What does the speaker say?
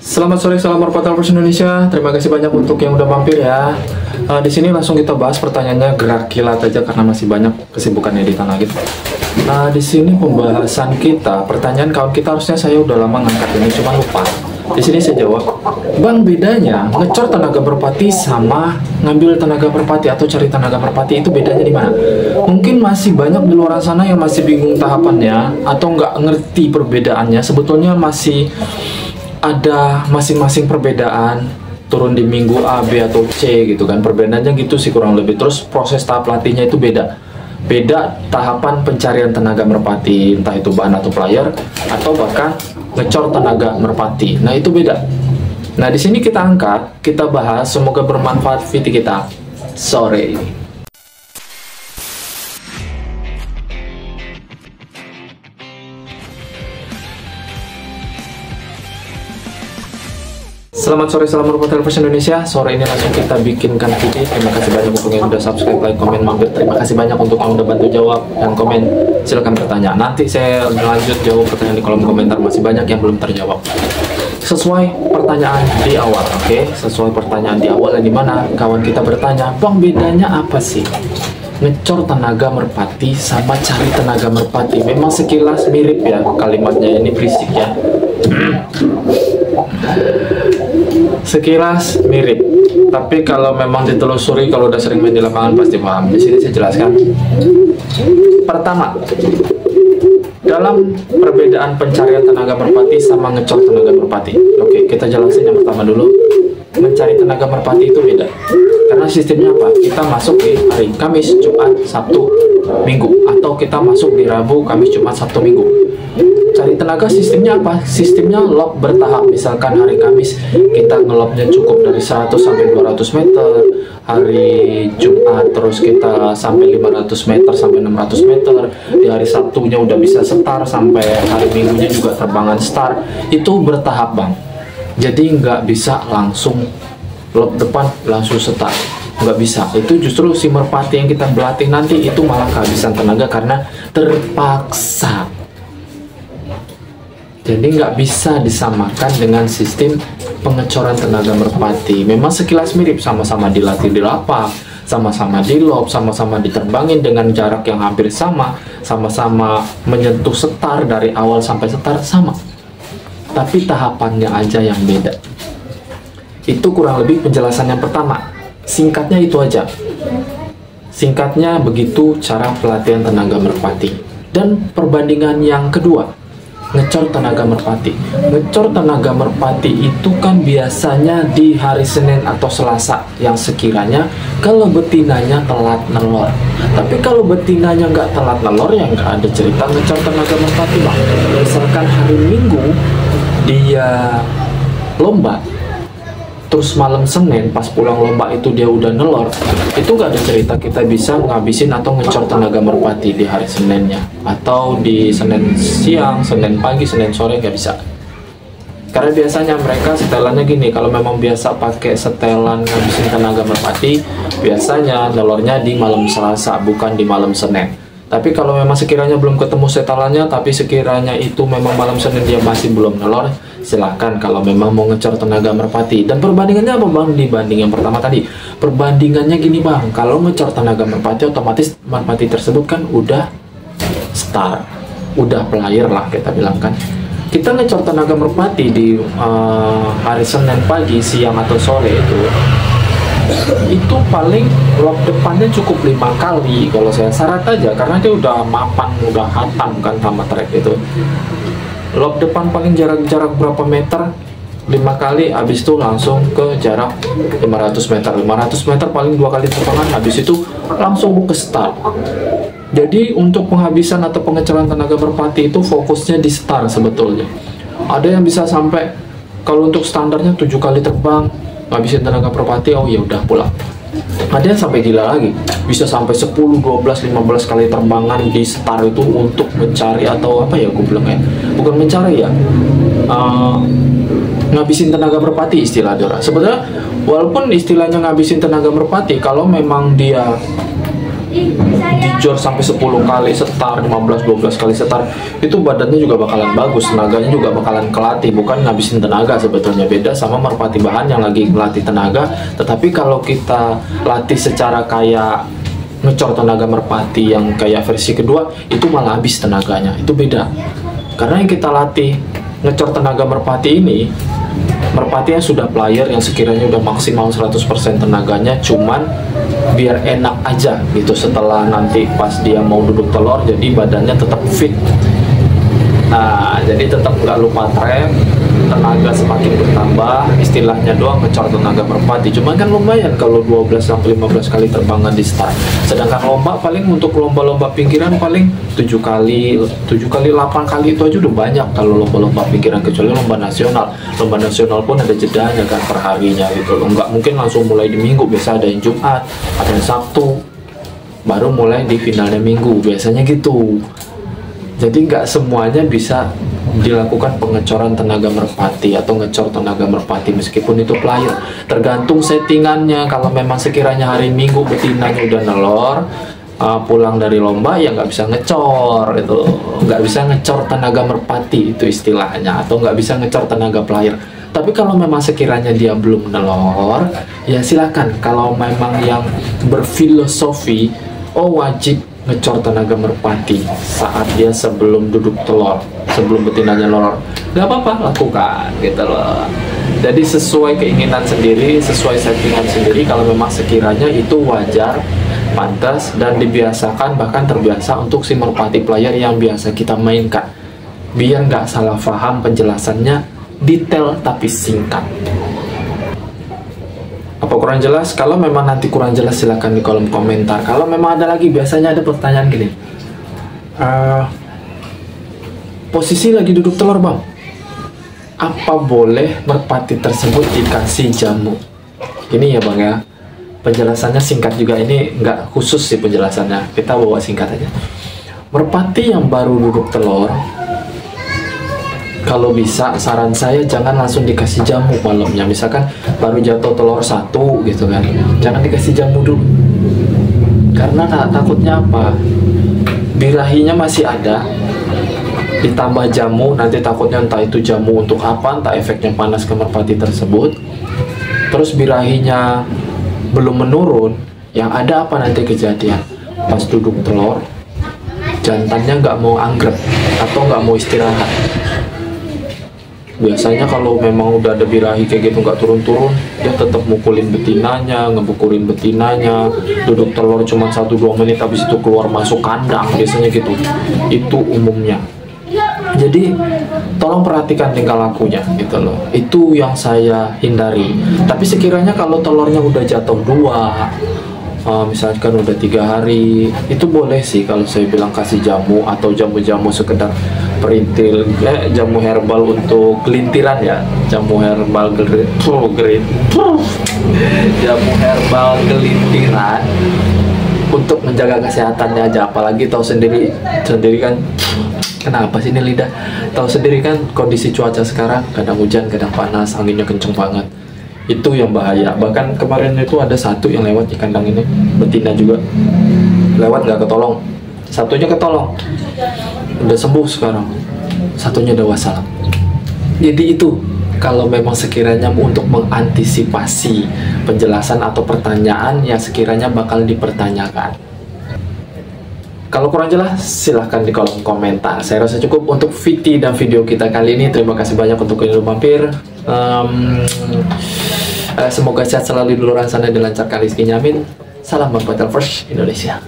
Selamat sore, salam Portal Pers Indonesia. Terima kasih banyak untuk yang udah mampir ya. Di sini langsung kita bahas pertanyaannya gerak kilat aja karena masih banyak kesibukannya di tanah gitu. Nah, di sini pembahasan kita, pertanyaan kawan kita harusnya saya udah lama ngangkat ini, cuma lupa. Di sini saya jawab, Bang, bedanya ngecor tenaga merpati sama ngambil tenaga merpati atau cari tenaga merpati itu bedanya di mana? Mungkin masih banyak di luar sana yang masih bingung tahapannya atau nggak ngerti perbedaannya. Sebetulnya masih ada masing-masing perbedaan, turun di minggu A, B, atau C gitu kan. Perbedaannya gitu sih kurang lebih. Terus proses tahap latihnya itu beda tahapan pencarian tenaga merpati, entah itu bahan atau player atau bahkan ngecor tenaga merpati. Nah, itu beda. Nah, di sini kita angkat, kita bahas, semoga bermanfaat video kita sore ini. Selamat sore, salam Portal Pers Indonesia. Sore ini langsung kita bikinkan video. Terima kasih banyak untuk yang udah subscribe, like, komen, mampir. Terima kasih banyak untuk yang udah bantu jawab dan komen. Silahkan bertanya. Nanti saya lanjut jawab pertanyaan di kolom komentar. Masih banyak yang belum terjawab. Sesuai pertanyaan di awal, oke? Sesuai pertanyaan di awal, di mana kawan kita bertanya, Bang, bedanya apa sih ngecor tenaga merpati sama cari tenaga merpati? Memang sekilas mirip ya kalimatnya, ini berisik ya. Sekilas mirip, tapi kalau memang ditelusuri, kalau udah sering main di lapangan pasti paham. Di sini saya jelaskan. Pertama, dalam perbedaan pencarian tenaga merpati sama ngecor tenaga merpati. Oke, kita jelasin yang pertama dulu. Mencari tenaga merpati itu beda. Karena sistemnya apa? Kita masuk di hari Kamis, Jumat, Sabtu, Minggu, atau kita masuk di Rabu, Kamis, Jumat, Sabtu, Minggu. Cari tenaga sistemnya apa? Sistemnya lob bertahap. Misalkan hari Kamis kita ngelobnya cukup dari 100 sampai 200 meter, hari Jumat terus kita sampai 500 meter sampai 600 meter, di hari Sabtunya udah bisa start, sampai hari Minggunya juga terbangan start. Itu bertahap, Bang. Jadi nggak bisa langsung lob depan langsung start, nggak bisa. Itu justru si merpati yang kita berlatih nanti itu malah kehabisan tenaga karena terpaksa. Jadi nggak bisa disamakan dengan sistem pengecoran tenaga merpati. Memang sekilas mirip, sama-sama dilatih di lapak, sama-sama di lob, sama-sama diterbangin dengan jarak yang hampir sama, sama-sama menyentuh setar dari awal sampai setar sama. Tapi tahapannya aja yang beda. Itu kurang lebih penjelasan yang pertama. Singkatnya itu aja. Singkatnya begitu cara pelatihan tenaga merpati. Dan perbandingan yang kedua, ngecor tenaga merpati. Ngecor tenaga merpati itu kan biasanya di hari Senin atau Selasa, yang sekiranya kalau betinanya telat nelor. Tapi kalau betinanya nggak telat nelor, ya nggak ada cerita ngecor tenaga merpati, Bang. Misalkan hari Minggu dia lomba, terus malam Senin pas pulang lomba itu dia udah nelor, itu nggak ada cerita kita bisa ngabisin atau ngecor tenaga merpati di hari Seninnya, atau di Senin siang, Senin pagi, Senin sore, nggak bisa. Karena biasanya mereka setelannya gini, kalau memang biasa pakai setelan ngabisin tenaga merpati, biasanya nelornya di malam Selasa, bukan di malam Senin. Tapi kalau memang sekiranya belum ketemu setelannya, tapi sekiranya itu memang malam Senin dia masih belum nelor, silahkan kalau memang mau ngecor tenaga merpati. Dan perbandingannya apa, Bang? Dibanding yang pertama tadi, perbandingannya gini, Bang. Kalau ngecor tenaga merpati, otomatis merpati tersebut kan udah star, udah player lah kita bilang kan. Kita ngecor tenaga merpati di hari Senin pagi, siang atau sore itu paling lob depannya cukup 5 kali kalau saya syarat aja, karena dia udah mapan, udah hatam kan sama track itu. Lob depan paling jarak berapa meter, 5 kali, habis itu langsung ke jarak 500 meter. 500 meter paling 2 kali terbang, habis itu langsung ke start. Jadi untuk penghabisan atau pengecoran tenaga merpati itu fokusnya di start sebetulnya. Ada yang bisa sampai, kalau untuk standarnya 7 kali terbang ngabisin tenaga merpati, oh ya udah pulang. Ada yang sampai gila lagi, bisa sampai 10, 12, 15 kali terbangan di start itu untuk mencari atau apa ya, gue bilang ya, bukan mencari ya, ngabisin tenaga merpati istilah Dora. Sebetulnya walaupun istilahnya ngabisin tenaga merpati, kalau memang dia jujur sampai 10 kali setar, 15-12 kali setar, itu badannya juga bakalan bagus, tenaganya juga bakalan kelatih, bukan ngabisin tenaga. Sebetulnya beda sama merpati bahan yang lagi melatih tenaga. Tetapi kalau kita latih secara kayak ngecor tenaga merpati yang kayak versi kedua, itu malah habis tenaganya. Itu beda. Karena yang kita latih ngecor tenaga merpati ini, merpati yang sudah player, yang sekiranya udah maksimal 100% tenaganya, cuman biar enak aja gitu setelah nanti pas dia mau duduk telur, jadi badannya tetap fit. Nah, jadi tetap nggak lupa trap, tenaga semakin bertambah, istilahnya doang ngecor tenaga merpati. Cuman kan lumayan kalau 12-15 kali terbangan di start. Sedangkan lomba paling untuk lomba-lomba pinggiran paling 7 kali, 8 kali itu aja udah banyak kalau lomba-lomba pinggiran, kecuali lomba nasional. Lomba nasional pun ada jedanya kan per harinya gitu loh. Nggak mungkin langsung mulai di Minggu, biasa ada yang Jumat, ada yang Sabtu, baru mulai di finalnya Minggu, biasanya gitu. Jadi nggak semuanya bisa dilakukan pengecoran tenaga merpati atau ngecor tenaga merpati meskipun itu player. Tergantung settingannya. Kalau memang sekiranya hari Minggu betinanya udah nelor, pulang dari lomba ya nggak bisa ngecor itu, nggak bisa ngecor tenaga merpati itu istilahnya, atau nggak bisa ngecor tenaga player. Tapi kalau memang sekiranya dia belum nelor, ya silakan. Kalau memang yang berfilosofi, oh wajib ngecor tenaga merpati saat dia sebelum duduk telur, sebelum betinanya nelor, nggak apa-apa, lakukan gitu loh. Jadi sesuai keinginan sendiri, sesuai settingan sendiri. Kalau memang sekiranya itu wajar, pantas, dan dibiasakan, bahkan terbiasa untuk si merpati player yang biasa kita mainkan, biar nggak salah paham penjelasannya, detail tapi singkat. Apa kurang jelas? Kalau memang nanti kurang jelas silahkan di kolom komentar. Kalau memang ada lagi, biasanya ada pertanyaan gini, posisi lagi duduk telur bang, apa boleh merpati tersebut dikasih jamu? Ini ya bang ya, penjelasannya singkat juga, ini nggak khusus sih penjelasannya, kita bawa singkat aja. Merpati yang baru duduk telur, kalau bisa saran saya jangan langsung dikasih jamu malamnya. Misalkan baru jatuh telur 1 gitu kan, jangan dikasih jamu dulu. Karena takutnya apa? Birahinya masih ada, ditambah jamu, nanti takutnya entah itu jamu untuk apa, entah efeknya panas ke merpati tersebut. Terus birahinya belum menurun, yang ada apa nanti kejadian? Pas duduk telur, jantannya nggak mau anggrek atau nggak mau istirahat. Biasanya kalau memang udah ada birahi kayak gitu nggak turun-turun, dia tetap mukulin betinanya, ngebukurin betinanya, duduk telur cuma 1-2 menit, habis itu keluar masuk kandang, biasanya gitu. Itu umumnya. Jadi tolong perhatikan tingkah lakunya gitu loh. Itu yang saya hindari. Tapi sekiranya kalau telurnya udah jatuh 2, misalkan udah 3 hari, itu boleh sih kalau saya bilang kasih jamu, atau jamu-jamu sekedar perintil, jamu herbal untuk kelintiran ya, jamu herbal jamu herbal kelintiran untuk menjaga kesehatannya aja. Apalagi tahu sendiri kan, kenapa sih ini lidah, tahu sendiri kan kondisi cuaca sekarang, kadang hujan, kadang panas, anginnya kenceng banget. Itu yang bahaya. Bahkan kemarin itu ada satu yang lewat di kandang ini, betina juga lewat, nggak ketolong. Satunya ketolong, udah sembuh sekarang, satunya udah wassalam. Jadi itu kalau memang sekiranya untuk mengantisipasi penjelasan atau pertanyaan yang sekiranya bakal dipertanyakan. Kalau kurang jelas, silahkan di kolom komentar. Saya rasa cukup untuk VT dan video kita kali ini. Terima kasih banyak untuk Indo Mampir. Semoga sehat selalu di luar sana, dilancarkan rezekinya, amin. Salam Bang Patel First Indonesia.